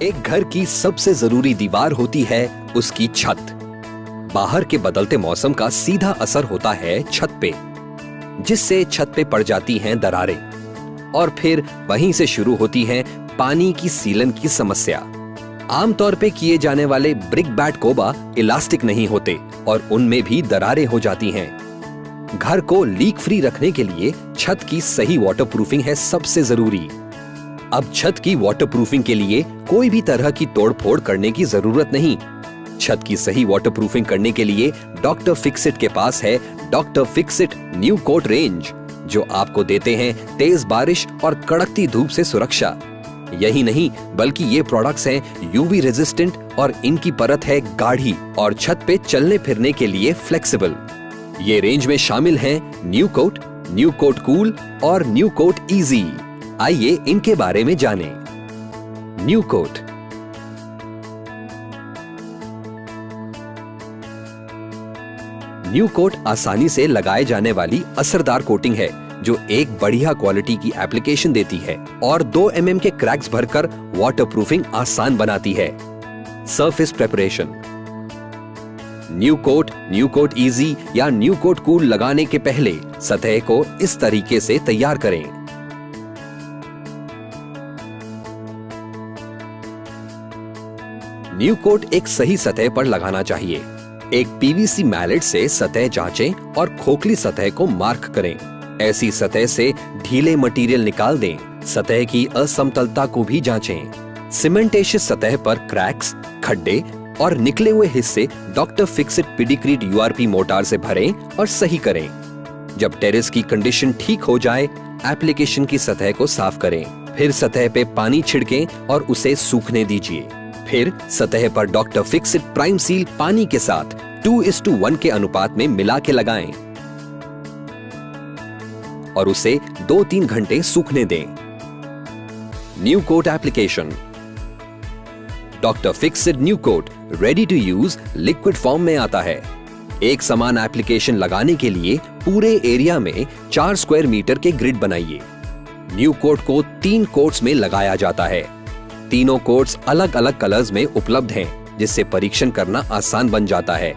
एक घर की सबसे जरूरी दीवार होती है उसकी छत। बाहर के बदलते मौसम का सीधा असर होता है छत पे, जिससे छत पे पड़ जाती हैं दरारें और फिर वहीं से शुरू होती है पानी की सीलन की समस्या। आमतौर पे किए जाने वाले ब्रिक बैट कोबा इलास्टिक नहीं होते और उनमें भी दरारें हो जाती हैं। घर को लीक फ्री रखने के लिए छत की सही वाटरप्रूफिंग है सबसे जरूरी। अब छत की वाटरप्रूफिंग के लिए कोई भी तरह की तोड़फोड़ करने की जरूरत नहीं। छत की सही वाटरप्रूफिंग करने के लिए डॉक्टर फिक्सिट के पास है doctor Fixit new coat range, जो आपको देते हैं तेज बारिश और कड़कती धूप से सुरक्षा। यही नहीं बल्कि ये प्रोडक्ट्स हैं यूवी रेजिस्टेंट और इनकी परत है गाढ़ी और छत पे चलने फिरने के लिए फ्लेक्सिबल। ये रेंज में शामिल हैं न्यू कोट कूल और न्यू कोट इजी। आइए इनके बारे में जानें। New coat. न्यू कोट आसानी से लगाए जाने वाली असरदार कोटिंग है जो एक बढ़िया क्वालिटी की एप्लीकेशन देती है और 2 mm के क्रैक्स भरकर वाटरप्रूफिंग आसान बनाती है। Surface preparation. New coat easy या न्यू कोट कूल लगाने के पहले सतह को इस तरीके से तैयार करें। न्यू कोट एक सही सतह पर लगाना चाहिए। एक पीवीसी मैलेट से सतह जांचें और खोखली सतह को मार्क करें। ऐसी सतह से ढीले मटेरियल निकाल दें। सतह की असमतलता को भी जांचें। सीमेंटेशियस सतह पर क्रैक्स, खड्डे और निकले हुए हिस्से डॉक्टर फिक्सिट पेडिक्रीट यूआरपी मोटार से भरें और सही करें। जब टेरेस की कंडीशन ठीक हो जाए, एप्लीकेशन की सतह को साफ करें। फिर सतह पे पानी छिड़कें और उसे सूखने दीजिए। फिर सतह पर डॉक्टर फिक्सिट प्राइम सील पानी के साथ 2:1 के अनुपात में मिला के लगाएं और उसे 2-3 घंटे सूखने दें। New coat application. Doctor Fixit new coat ready to use liquid form में आता है। एक समान एप्लीकेशन लगाने के लिए पूरे एरिया में 4 स्क्वायर मीटर के ग्रिड बनाइए। न्यू कोट को 3 कोट्स में लगाया जाता है। तीनों कोट्स अलग अलग कलर्स में उपलब्ध हैं, जिससे परीक्षण करना आसान बन जाता है।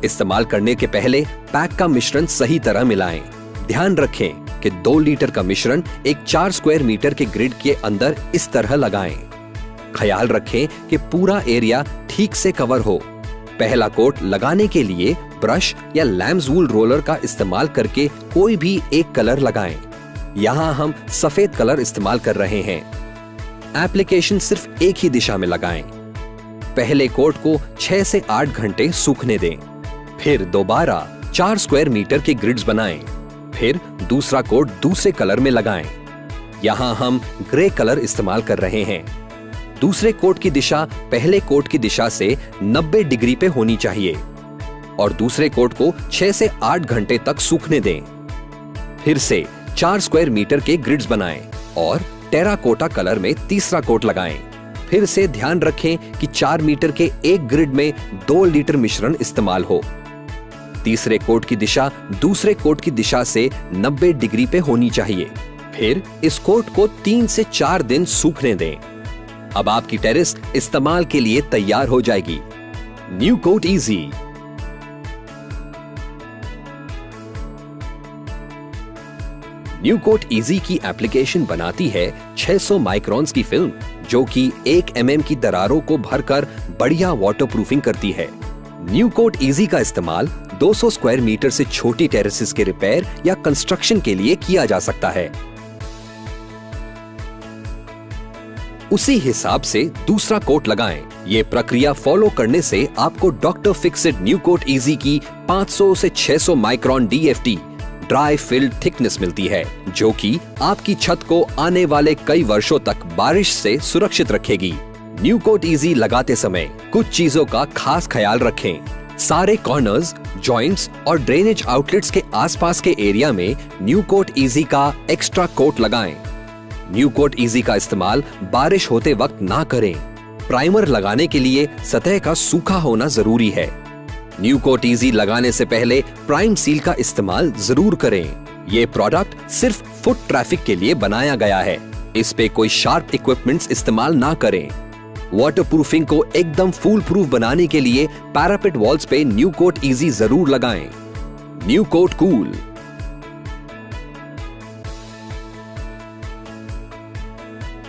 इस्तेमाल करने के पहले पैक का मिश्रण सही तरह मिलाएं। ध्यान रखें कि 2 लीटर का मिश्रण एक 4 स्क्वायर मीटर के ग्रिड के अंदर इस तरह लगाएं। ख्याल रखें कि पूरा एरिया ठीक से कवर हो। पहला कोट लगाने के लिए ब्रश या लैम्स वूल रोलर का इस्तेमाल करके कोई भी एक कलर लगाएं। यहाँ हम सफेद कलर इस्तेमाल कर रहे हैं। एप्लीकेशन सिर्फ एक ही दिशा में लगाएं। पहले कोट को 6 से 8 घंटे सूखने दें। फिर दोबारा 4 स्क्वायर मीटर के ग्रिड्स बनाएं। फिर दूसरा कोट दूसरे कलर में लगाएं। यहां हम ग्रे कलर इस्तेमाल कर रहे हैं। दूसरे कोट की दिशा पहले कोट की दिशा से 90 डिग्री पे होनी चाहिए और दूसरे कोट को 6 से 8 घंटे तक सूखने दें। फिर से 4 स्क्वायर मीटर के ग्रिड्स बनाएं और टेराकोटा कलर में तीसरा कोट लगाएं। फिर से ध्यान रखें कि 4 मीटर के एक ग्रिड में 2 लीटर मिश्रण इस्तेमाल हो। तीसरे कोट की दिशा दूसरे कोट की दिशा से 90 डिग्री पे होनी चाहिए। फिर इस कोट को 3 से 4 दिन सूखने दें। अब आपकी टेरेस इस्तेमाल के लिए तैयार हो जाएगी। New coat easy. New coat easy की एप्लीकेशन बनाती है 600 माइक्रॉन्स की फिल्म, जो कि 1 mm की दरारों को भरकर बढ़िया वाटरप्रूफिंग करती है। न्यू कोट इजी का इस्तेमाल 200 स्क्वायर मीटर से छोटी टेरेसेस के रिपेयर या कंस्ट्रक्शन के लिए किया जा सकता है। उसी हिसाब से दूसरा कोट लगाएं। ये प्रक्रिया फॉलो करने से आपको doctor Fixit new coat easy की 500 से 600 micron DFT dry film thickness मिलती है, जो कि आपकी छत को आने वाले कई वर्षों तक बारिश से सुरक्षित रखेगी। न्यू कोट इजी लगाते समय कुछ चीजों का खास ख्याल रखें। सारे कॉर्नर्स, जॉइंट्स और ड्रेनेज आउटलेट्स के आसपास के एरिया में न्यू कोट इजी का एक्स्ट्रा कोट लगाएं। न्यू कोट इजी का इस्तेमाल बारिश होते वक्त ना करें। प्राइमर लगाने के लिए सतह का सूखा होना जरूरी है। न्यू कोट इजी लगाने से पहले प्राइम सील का इस्तेमाल जरूर करें। ये प्रोडक्ट सिर्फ फुट ट्रैफिक के लिए बनाया गया है। इस पे कोई शार्प इक्विपमेंट्स इस्तेमाल ना करें। वाटरप्रूफिंग को एकदम फूल प्रूफ बनाने के लिए पैरापेट वॉल्स पे न्यू कोट इजी जरूर लगाएं। New coat cool.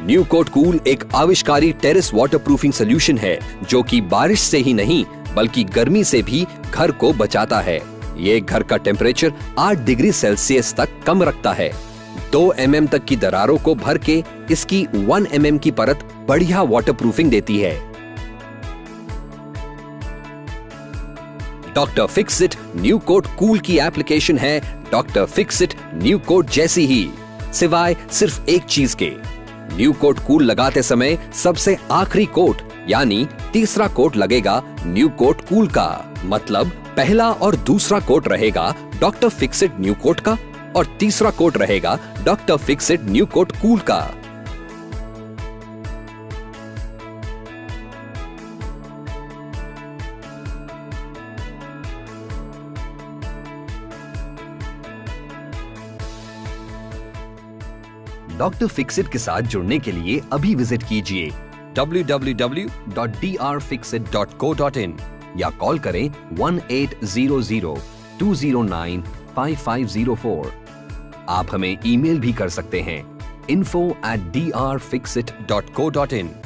New coat cool एक आविष्कारी टेरेस वाटरप्रूफिंग सॉल्यूशन है जो कि बारिश से ही नहीं बल्कि गर्मी से भी घर को बचाता है। ये घर का टेम्परेचर 8 डिग्री सेल्सियस तक कम रखता है। 2 mm तक की दरारों को भर के इसकी 1 mm की परत बढ़िया वाटरप्रूफिंग देती है। Doctor Fixit new coat cool की एप्लीकेशन है डॉक्टर फिक्सिट न्यू कोट जैसी ही, सिवाय सिर्फ एक चीज के। न्यू कोट कूल लगाते समय सबसे आखिरी कोट यानी तीसरा कोट लगेगा न्यू कोट कूल का। मतलब पहला और दूसरा कोट रहेगा डॉक्टर फिक्सिट न्यू कोट का और तीसरा कोट रहेगा doctor Fixit new coat cool का। डॉक्टर फिक्सिट के साथ जुड़ने के लिए अभी विजिट कीजिए www.drfixit.co.in या कॉल करें 1800-209-5504। आप हमें ईमेल भी कर सकते हैं info@drfixit.co.in।